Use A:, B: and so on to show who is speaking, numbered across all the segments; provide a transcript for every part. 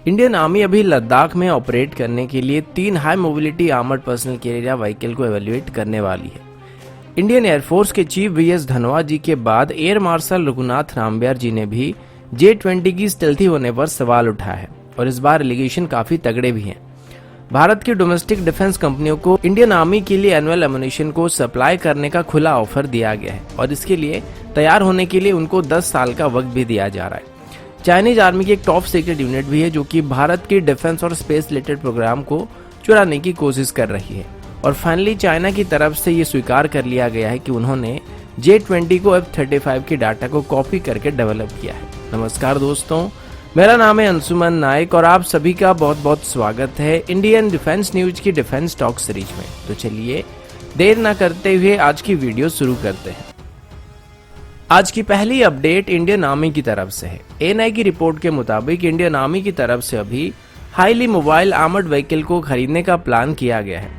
A: Indian army अभी लद्दाख में operate करने के लिए 3 high mobility armoured personnel carrier vehicle को एवेल्युएट करने वाली है। इंडियन एयरफोर्स के चीफ वीएस धनोआ जी के बाद एयर मार्शल रघुनाथ नाम्बियार जी ने भी J-20 की स्टेल्थी होने पर सवाल उठाया है और इस बार एलिगेशन काफी तगड़े भी हैं। भारत की डोमेस्टिक डिफेंस कंपनियों को इंडियन आर्मी के लिए एनुअल एमुनिशन को सप्लाई करने का खुला ऑफर दिया गया है और इसके लिए तैयार होने के लिए उनको 10 साल का वक्त भी दिया जा रहा है। चाइनीज आर्मी की एक टॉप सीक्रेट यूनिट भी है जो कि भारत की डिफेंस और स्पेस रिलेटेड प्रोग्राम को चुराने की कोशिश कर रही है और फाइनली चाइना की तरफ से ये स्वीकार कर लिया गया है कि उन्होंने J-20 को F-35 की डाटा को कॉपी करके डेवलप किया है। नमस्कार दोस्तों, मेरा नाम है अंशुमन नायक और आप सभी का बहुत बहुत स्वागत है इंडियन डिफेंस न्यूज की डिफेंस टॉक सीरीज में। तो चलिए देर न करते हुए आज की वीडियो शुरू करते हैं। आज की पहली अपडेट इंडियन आर्मी की तरफ से है। एएनआई की रिपोर्ट के मुताबिक इंडियन आर्मी की तरफ से अभी हाईली मोबाइल आर्मर्ड व्हीकल को खरीदने का प्लान किया गया है।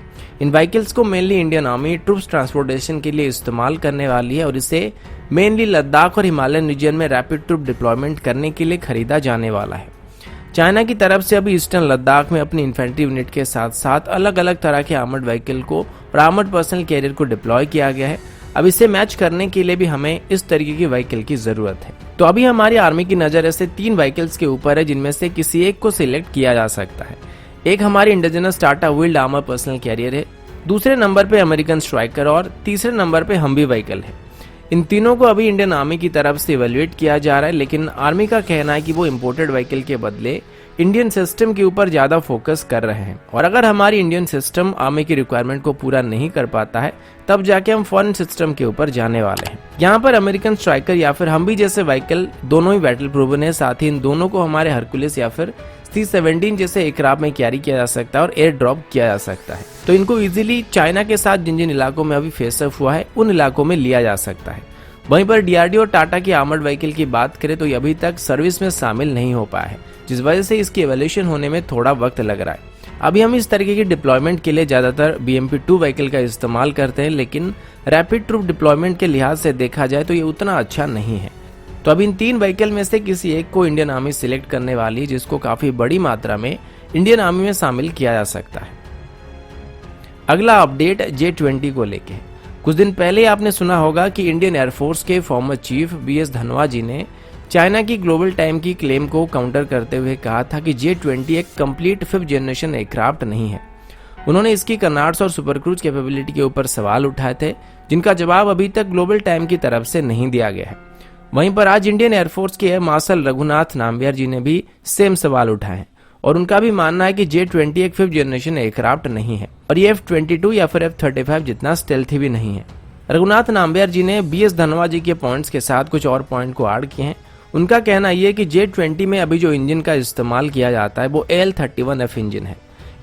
A: इन व्हीकल्स को mainly Indian army troops transportation के लिए इस्तेमाल करने वाली है और इसे मेनली लद्दाख और हिमालयन रीजन में रैपिड ट्रूप डिप्लॉयमेंट करने के लिए खरीदा जाने वाला है। चाइना की तरफ से अभी ईस्टर्न लद्दाख में अपनी इन्फेंट्री यूनिट के साथ साथ अलग अलग तरह के आर्मर्ड व्हीकल को और आर्मर्ड पर्सनल कैरियर को डिप्लॉय किया गया है। अब इसे मैच करने के लिए भी हमें इस तरीके की व्हीकल की जरूरत है। तो अभी हमारी आर्मी की नजर ऐसे 3 व्हीकल्स के ऊपर है जिनमें से किसी एक को सिलेक्ट किया जा सकता है। एक हमारी indigenous Tata wheeled armour personnel carrier है, दूसरे नंबर पे अमेरिकन स्ट्राइकर और तीसरे नंबर पे हम्बी व्हीकल है। इन तीनों को अभी इंडियन आर्मी की तरफ से इवेल्युएट किया जा रहा है, लेकिन आर्मी का कहना है कि वो इम्पोर्टेड व्हीकल के बदले इंडियन सिस्टम के ऊपर ज्यादा फोकस कर रहे हैं और अगर हमारी इंडियन सिस्टम आर्मी की रिक्वायरमेंट को पूरा नहीं कर पाता है तब जाके हम फॉरेन सिस्टम के ऊपर जाने वाले हैं। यहाँ पर अमेरिकन स्ट्राइकर या फिर हम्बी जैसे व्हीकल दोनों ही बैटल प्रूवन है, साथ ही इन दोनों को हमारे हरकुलिस या फिर C-17 जैसे एयरक्राफ्ट में कैरी किया जा सकता है और एयर ड्रॉप किया जा सकता है। तो इनको इजीली चाइना के साथ जिन जिन इलाकों में अभी फेस ऑफ हुआ है उन इलाकों में लिया जा सकता है। वहीं पर DRDO और टाटा की आर्मर्ड व्हीकल की बात करें तो ये अभी तक सर्विस में शामिल नहीं हो पाया है, जिस वजह से इसकी एवोल्यूशन होने में थोड़ा वक्त लग रहा है। अभी हम इस तरीके की डिप्लॉयमेंट के लिए ज्यादातर BMP-2 व्हीकल का इस्तेमाल करते हैं, लेकिन रैपिड ट्रूप डिप्लॉयमेंट के लिहाज से देखा जाए तो ये उतना अच्छा नहीं है। तो अब इन 3 व्हीकल में से किसी एक को इंडियन आर्मी सिलेक्ट करने वाली है, जिसको काफी बड़ी मात्रा में इंडियन आर्मी में शामिल किया जा सकता है। अगला अपडेट J-20 को लेके। कुछ दिन पहले आपने सुना होगा कि इंडियन एयरफोर्स के फॉर्मर चीफ वीएस धनोआ जी ने चाइना की ग्लोबल टाइम की क्लेम को काउंटर करते हुए कहा था कि J-20 एक कंप्लीट 5th जनरेशन एयरक्राफ्ट नहीं है। उन्होंने इसकी कनार्ड्स और सुपर क्रूज कैपेबिलिटी के ऊपर सवाल उठाए थे, जिनका जवाब अभी तक ग्लोबल टाइम की तरफ से नहीं दिया गया है। वहीं पर आज इंडियन एयरफोर्स के एयर मार्शल रघुनाथ नाम्बियार जी ने भी सेम सवाल उठाए हैं और उनका भी मानना है कि J-20 एक 5th जनरेशन एयरक्राफ्ट नहीं है और ये F-22 या फिर F-35 जितना स्टेल्थी भी नहीं है। रघुनाथ नाम्बियार जी ने BS धनोआ जी के पॉइंट्स के साथ कुछ और पॉइंट को ऐड किए हैं। उनका कहना यह है कि J-20 में अभी जो इंजन का इस्तेमाल किया जाता है वो AL-31F इंजन है।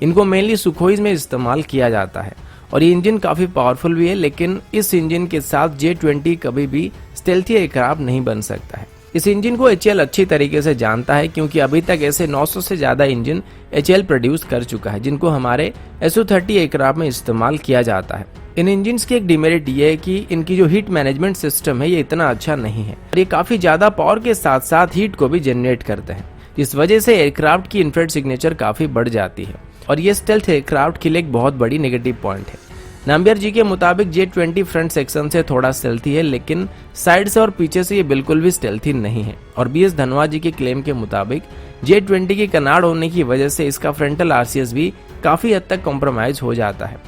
A: इनको मेनली सुखोईज में इस्तेमाल किया जाता है और ये इंजन काफी पावरफुल भी है, लेकिन इस इंजन के साथ J-20 कभी भी स्टेल्थी एयरक्राफ्ट नहीं बन सकता है। इस इंजन को HAL अच्छी तरीके से जानता है क्योंकि अभी तक ऐसे 900 से ज्यादा इंजन HAL प्रोड्यूस कर चुका है, जिनको हमारे Su-30 एयरक्राफ्ट में इस्तेमाल किया जाता है। इन इंजन्स की एक डिमेरिट ये है कि इनकी जो हीट मैनेजमेंट सिस्टम है ये इतना अच्छा नहीं है और ये काफी ज्यादा पावर के साथ साथ हीट को भी जनरेट करते हैं, इस वजह से एयरक्राफ्ट की इंफ्रारेड सिग्नेचर काफी बढ़ जाती है और ये स्टेल्थ एयरक्राफ्ट के लिए एक बहुत बड़ी नेगेटिव पॉइंट है। नाम्बियार जी के मुताबिक J-20 फ्रंट सेक्शन से थोड़ा स्टेल्थी है, लेकिन साइड से और पीछे से ये बिल्कुल भी स्टेल्थी नहीं है और BS धनोआ जी के क्लेम के मुताबिक J-20 की कनार्ड होने की वजह से इसका फ्रंटल RCS भी काफी हद तक कॉम्प्रोमाइज हो जाता है।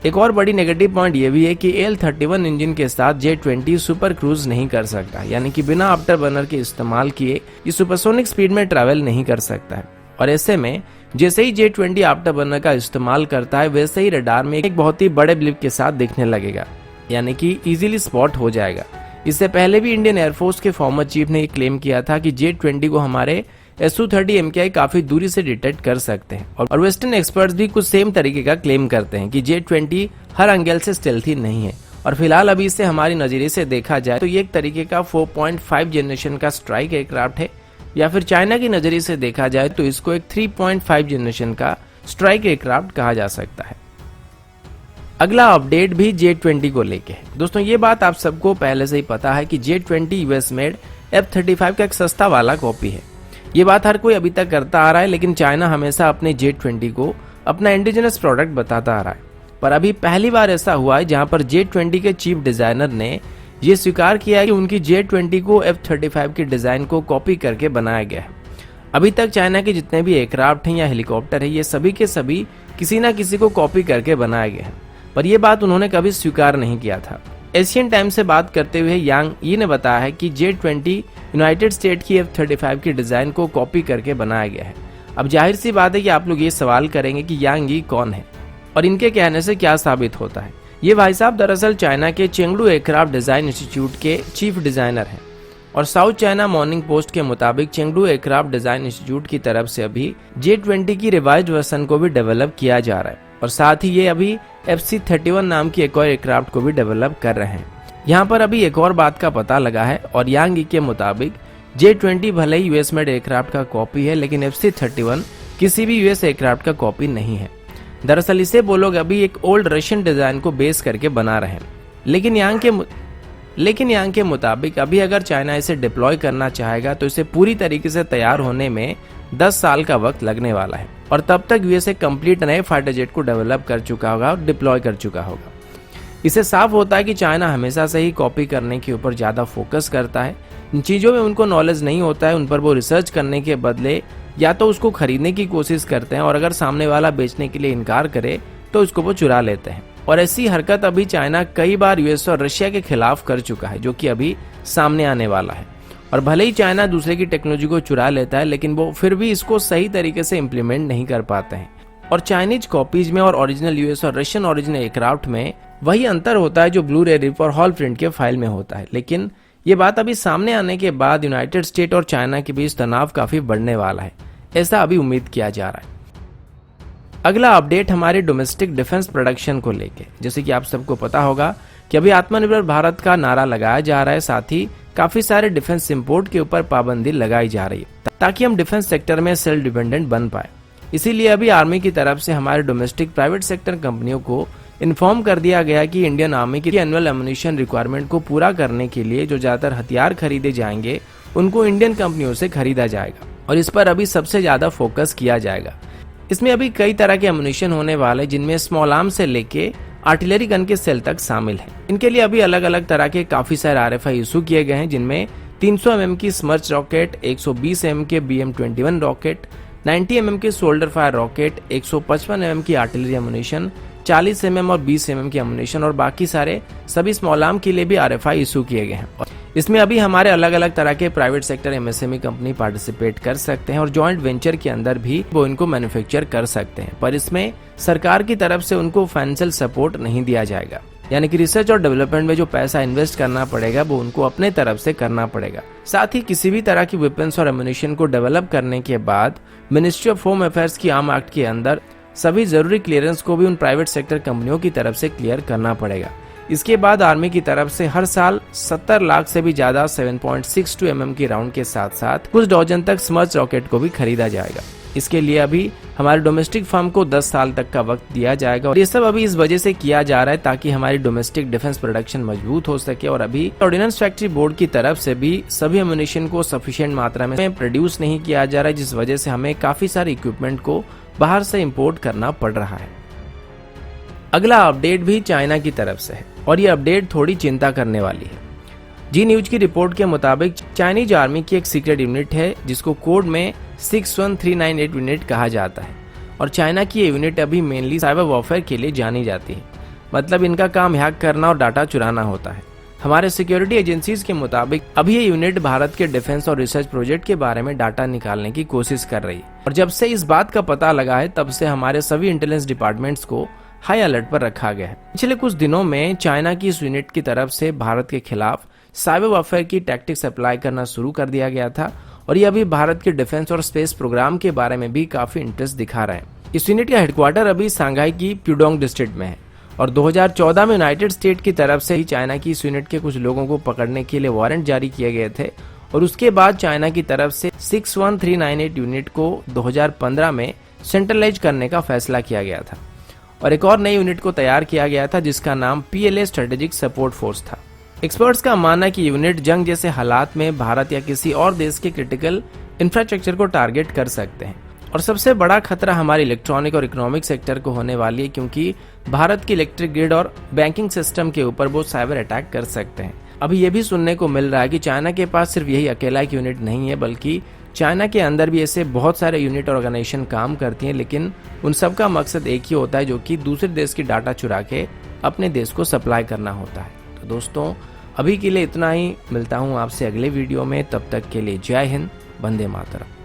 A: एक और बड़ी नेगेटिव पॉइंट ये भी है कि AL-31 इंजन के साथ J-20 सुपर क्रूज नहीं कर सकता, यानी कि बिना आफ्टर बर्नर के इस्तेमाल किए ये सुपरसोनिक स्पीड में ट्रैवल नहीं कर सकता है और ऐसे में जैसे ही J-20 आफ्टर बर्नर का इस्तेमाल करता है वैसे ही रडार में एक बहुत ही बड़े ब्लिप के साथ दिखने लगेगा, यानी कि इजीली स्पॉट हो जाएगा। इससे पहले भी इंडियन एयरफोर्स के फॉर्मर चीफ ने क्लेम किया था कि J-20 को हमारे Su-30 MKI काफी दूरी से डिटेक्ट कर सकते हैं और वेस्टर्न एक्सपर्ट्स भी कुछ सेम तरीके का क्लेम करते हैं कि J-20 हर एंगल से स्टेल्थी नहीं है और फिलहाल अभी इसे हमारी नजरिए से देखा जाए तो ये एक तरीके का 4.5 जनरेशन का स्ट्राइक एयरक्राफ्ट है, या फिर चाइना की नजरिए से देखा जाए तो इसको एक 3.5 जनरेशन का स्ट्राइक एयरक्राफ्ट कहा जा सकता है। अगला अपडेट भी J-20 को लेके है। दोस्तों ये बात आप सबको पहले से ही पता है कि J-20 US मेड F-35 का एक सस्ता वाला कॉपी है। ये बात हर कोई अभी तक करता आ रहा है, लेकिन चाइना हमेशा अपने J20 को अपना इंडिजिनस प्रोडक्ट बताता आ रहा है। पर अभी पहली बार ऐसा हुआ है जहां पर J20 के चीफ डिजाइनर ने ये स्वीकार किया है कि उनकी J20 को F-35 के डिजाइन को कॉपी करके बनाया गया है। अभी तक चाइना के जितने भी एयरक्राफ्ट हैं या हेलीकॉप्टर है, ये सभी के सभी किसी न किसी को कॉपी करके बनाया गया है, पर यह बात उन्होंने कभी स्वीकार नहीं किया था। एशियन टाइम्स से बात करते हुए यांग यी ने बताया है कि J20 यूनाइटेड स्टेट की F-35 की डिजाइन को कॉपी करके बनाया गया है। अब जाहिर सी बात है कि आप लोग ये सवाल करेंगे कि यांग यी कौन है और इनके कहने से क्या साबित होता है। ये भाई साहब दरअसल चाइना के चेंगडू एयरक्राफ्ट डिजाइन इंस्टीट्यूट के चीफ डिजाइनर हैं और साउथ चाइना मॉर्निंग पोस्ट के मुताबिक चेंगडू एयरक्राफ्ट डिजाइन इंस्टीट्यूट की तरफ से अभी J20 की रिवाइज्ड वर्जन को भी डेवलप किया जा रहा है और साथ ही ये अभी FC-31 नाम की एक और एयरक्राफ्ट को भी डेवलप कर रहे हैं। यहाँ पर अभी एक और बात का पता लगा है और यांग यी के मुताबिक J20 भले ही यूएस मेड एयरक्राफ्ट का कॉपी है, लेकिन FC-31 किसी भी यूएस एयरक्राफ्ट का कॉपी नहीं है। दरअसल इसे वो लोग अभी एक ओल्ड रशियन डिजाइन को बेस करके बना रहे हैं, लेकिन यांग के मुताबिक अभी अगर चाइना इसे डिप्लॉय करना चाहेगा तो इसे पूरी तरीके से तैयार होने में 10 साल का वक्त लगने वाला है और तब तक यूएसए कंप्लीट नए फाइटर जेट को डेवलप कर चुका होगा और डिप्लॉय कर चुका होगा। इससे साफ होता है कि चाइना हमेशा से ही कॉपी करने के ऊपर ज्यादा फोकस करता है। इन चीजों में उनको नॉलेज नहीं होता है, उन पर वो रिसर्च करने के बदले या तो उसको खरीदने की कोशिश करते हैं और अगर सामने वाला बेचने के लिए इनकार करे तो उसको वो चुरा लेते हैं। और ऐसी हरकत अभी चाइना कई बार यूएस और रशिया के खिलाफ कर चुका है, जो कि अभी सामने आने वाला है। और भले ही चाइना दूसरे की टेक्नोलॉजी को चुरा लेता है, लेकिन वो फिर भी इसको सही तरीके से इम्प्लीमेंट नहीं कर पाते हैं। और चाइनीज कॉपीज में और ओरिजिनल यूएस और रशियन ओरिजिनल एयरक्राफ्ट में वही अंतर होता है जो ब्लू रे रिप और हॉल प्रिंट के फाइल में होता है। लेकिन ये बात अभी सामने आने के बाद यूनाइटेड स्टेट और चाइना के बीच तनाव काफी बढ़ने वाला है, ऐसा अभी उम्मीद किया जा रहा है। अगला अपडेट हमारे डोमेस्टिक डिफेंस प्रोडक्शन को लेके, जैसे कि आप सबको पता होगा कि अभी आत्मनिर्भर भारत का नारा लगाया जा रहा है, साथ ही काफी सारे डिफेंस इंपोर्ट के ऊपर पाबंदी लगाई जा रही है ताकि हम डिफेंस सेक्टर में सेल्फ डिपेंडेंट बन पाए। इसीलिए अभी आर्मी की तरफ से हमारे डोमेस्टिक प्राइवेट सेक्टर कंपनियों को इन्फॉर्म कर दिया गया कि इंडियन आर्मी की एनुअल एमुनिशन रिक्वायरमेंट को पूरा करने के लिए जो ज्यादातर हथियार खरीदे जाएंगे उनको इंडियन कंपनियों से खरीदा जाएगा और इस पर अभी सबसे ज्यादा फोकस किया जाएगा। इसमें अभी कई तरह के एमुनिशन होने वाले, जिनमें स्मॉल आर्म से लेके आर्टिलरी गन के सेल तक शामिल हैं। इनके लिए अभी अलग अलग तरह के काफी सारे RFI इशू किए गए हैं, जिनमें 300 mm की स्मर्च रॉकेट, 120 mm के BM-21 रॉकेट, 90 mm के शोल्डर फायर रॉकेट, 155 mm की आर्टिलरी एमुनिशन, 40 mm और 20 mm की एमुनिशन और बाकी सारे सभी स्मॉल आर्म के लिए भी RFI इशू किए गए हैं। इसमें अभी हमारे अलग अलग तरह के private sector MSME company participate कर सकते हैं और जॉइंट वेंचर के अंदर भी वो इनको मैन्युफैक्चर कर सकते हैं, पर इसमें सरकार की तरफ से उनको फाइनेंशियल सपोर्ट नहीं दिया जाएगा। यानी कि रिसर्च और डेवलपमेंट में जो पैसा इन्वेस्ट करना पड़ेगा वो उनको अपने तरफ से करना पड़ेगा। साथ ही किसी भी तरह की वेपन्स और एमुनिशन को डेवलप करने के बाद मिनिस्ट्री ऑफ होम अफेयर्स की आर्म एक्ट के अंदर सभी जरूरी क्लियरेंस को भी उन प्राइवेट सेक्टर कंपनियों की तरफ से क्लियर करना पड़ेगा। इसके बाद आर्मी की तरफ से हर साल 70 लाख से भी ज्यादा 7.62 mm की राउंड के साथ साथ कुछ डॉजन तक स्मर्च रॉकेट को भी खरीदा जाएगा। इसके लिए अभी हमारे डोमेस्टिक फर्म को 10 साल तक का वक्त दिया जाएगा और ये सब अभी इस वजह से किया जा रहा है ताकि हमारी डोमेस्टिक डिफेंस प्रोडक्शन मजबूत हो सके। और अभी ऑर्डिनेंस फैक्ट्री बोर्ड की तरफ से भी सभी एमुनिशन को सफिशिएंट मात्रा में प्रोड्यूस नहीं किया जा रहा है, जिस वजह से हमें काफी सारे इक्विपमेंट को बाहर से इम्पोर्ट करना पड़ रहा है। अगला अपडेट भी चाइना की तरफ से है और ये अपडेट थोड़ी चिंता करने वाली है। जी न्यूज की रिपोर्ट के मुताबिक चाइनीज आर्मी की एक सीक्रेट यूनिट है जिसको कोड में 61398 यूनिट कहा जाता है और चाइना की ये यूनिट अभी मेनली साइबर वॉरफेयर के लिए जानी जाती है। मतलब इनका काम हैक करना और डाटा चुराना होता है। हमारे सिक्योरिटी एजेंसीज के मुताबिक अभी ये यूनिट भारत के डिफेंस और रिसर्च प्रोजेक्ट के बारे में डाटा निकालने की कोशिश कर रही है और जब से इस बात का पता लगा है तब से हमारे सभी इंटेलिजेंस डिपार्टमेंट्स को हाई अलर्ट पर रखा गया है। पिछले कुछ दिनों में चाइना की इस यूनिट की तरफ से भारत के खिलाफ साइबर वॉरफेयर की टैक्टिक्स अप्लाई करना शुरू कर दिया गया था और ये अभी भारत के डिफेंस और स्पेस प्रोग्राम के बारे में भी काफी इंटरेस्ट दिखा रहे हैं। इस यूनिट का हेडक्वार्टर अभी सांघाई की प्यूडोंग डिस्ट्रिक्ट में है और 2014 में यूनाइटेड स्टेट की तरफ से ही चाइना की इस यूनिट के कुछ लोगों को पकड़ने के लिए वारंट जारी किए गए थे और उसके बाद चाइना की तरफ से 61398 यूनिट को 2015 में सेंट्रलाइज करने का फैसला किया गया था और एक और नई यूनिट को तैयार किया गया था जिसका नाम PLA स्ट्रेटेजिक सपोर्ट फोर्स था। एक्सपर्ट्स का मानना है कि यूनिट जंग जैसे हालात में भारत या किसी और देश के क्रिटिकल इंफ्रास्ट्रक्चर को टारगेट कर सकते हैं। और सबसे बड़ा खतरा हमारे इलेक्ट्रॉनिक और इकोनॉमिक सेक्टर को होने वाली है, क्योंकि भारत की इलेक्ट्रिक ग्रिड और बैंकिंग सिस्टम के ऊपर वो साइबर अटैक कर सकते हैं। अभी ये भी सुनने को मिल रहा है कि चाइना के पास सिर्फ यही अकेला एक यूनिट नहीं है, बल्कि चाइना के अंदर भी ऐसे बहुत सारे यूनिट और ऑर्गेनाइजेशन काम करती हैं, लेकिन उन सब का मकसद एक ही होता है, जो कि दूसरे देश की डाटा चुरा के अपने देश को सप्लाई करना होता है। तो दोस्तों, अभी के लिए इतना ही। मिलता हूँ आपसे अगले वीडियो में, तब तक के लिए जय हिंद, वंदे मातरम।